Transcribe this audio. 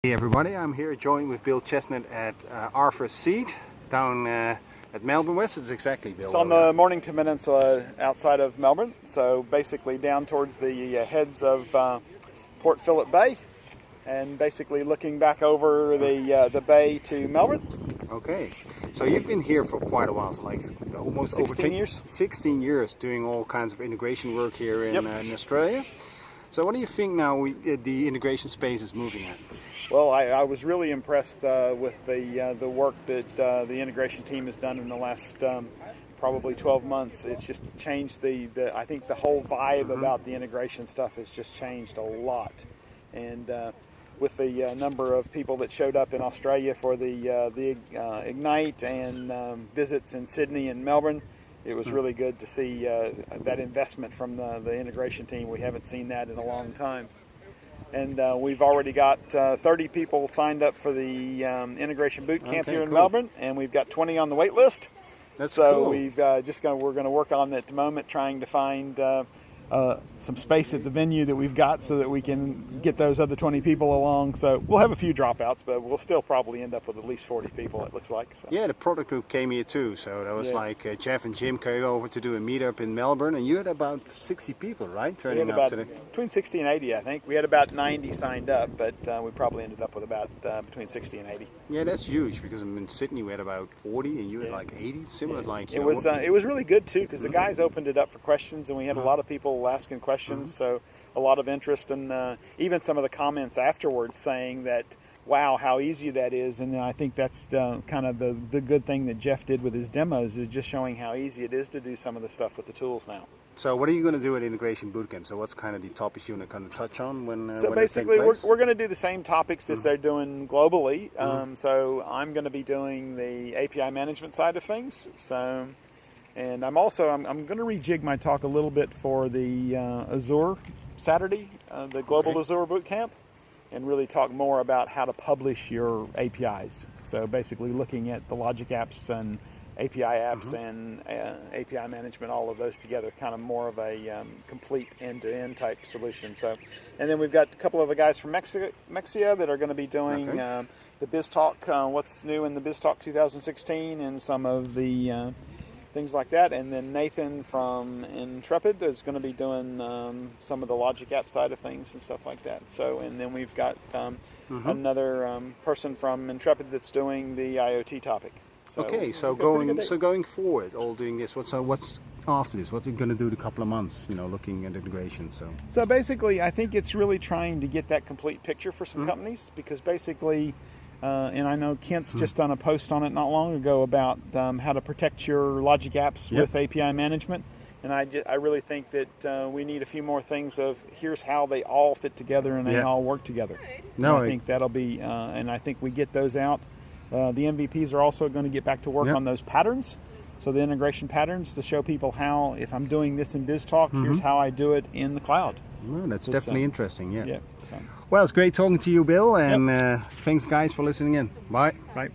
Hey everybody, I'm here joined with Bill Chesnut at Arthur's Seat down at Melbourne. Where's it exactly, Bill? It's on the Mornington Peninsula outside of Melbourne, so basically down towards the heads of Port Phillip Bay and basically looking back over the bay to Melbourne. Okay, so you've been here for quite a while, so like almost 16 years. 16 years doing all kinds of integration work here in Australia. So what do you think now the integration space is moving at? Well, I was really impressed with the work that the integration team has done in the last probably 12 months. It's just changed I think the whole vibe about the integration stuff has just changed a lot. And with the number of people that showed up in Australia for the Ignite and visits in Sydney and Melbourne, it was really good to see that investment from the integration team. We haven't seen that in a long time. And we've already got 30 people signed up for the integration boot camp here in Melbourne, and we've got 20 on the wait list. That's so cool. We're going to work on it at the moment, trying to find some space at the venue that we've got so that we can get those other 20 people along. So we'll have a few dropouts, but we'll still probably end up with at least 40 people, it looks like. So. Yeah, the product group came here too. So that was like Jeff and Jim came over to do a meetup in Melbourne, and you had about 60 people, right? Turning up today. Between 60 and 80, I think. We had about 90 signed up, but we probably ended up with about between 60 and 80. Yeah, that's huge because in Sydney we had about 40 and you had like 80. Similar, like it was really good too because the guys opened it up for questions, and we had a lot of people asking questions. So a lot of interest, and even some of the comments afterwards saying that, wow, how easy that is. And I think that's kind of the good thing that Jeff did with his demos, is just showing how easy it is to do some of the stuff with the tools now. So what are you going to do at Integration Bootcamp? So what's kind of the topics you're going to kind of touch on when So when basically we're going to do the same topics as they're doing globally. So I'm going to be doing the API management side of things. So, and I'm going to rejig my talk a little bit for the Azure Saturday, the Global Azure Bootcamp, and really talk more about how to publish your APIs. So basically looking at the logic apps and API apps and API management, all of those together, kind of more of a complete end-to-end type solution. So, and then we've got a couple of the guys from Mexia that are going to be doing the BizTalk, what's new in the BizTalk 2016, and some of the things like that. And then Nathan from Intrepid is going to be doing some of the logic app side of things and stuff like that. So, and then we've got another person from Intrepid that's doing the IoT topic. So so going forward, all doing this. What's after this? What are you going to do in a couple of months? Looking at integration. So basically, I think it's really trying to get that complete picture for some companies, because basically, and I know Kent's just done a post on it not long ago about how to protect your logic apps with API management. And I really think that we need a few more things of here's how they all fit together and they all work together. I think that'll be, and I think we get those out. The MVPs are also going to get back to work on those patterns. So the integration patterns to show people how, if I'm doing this in BizTalk, here's how I do it in the cloud. Well, that's definitely interesting, So. Well, it's great talking to you, Bill, and thanks guys for listening in. Bye. Bye.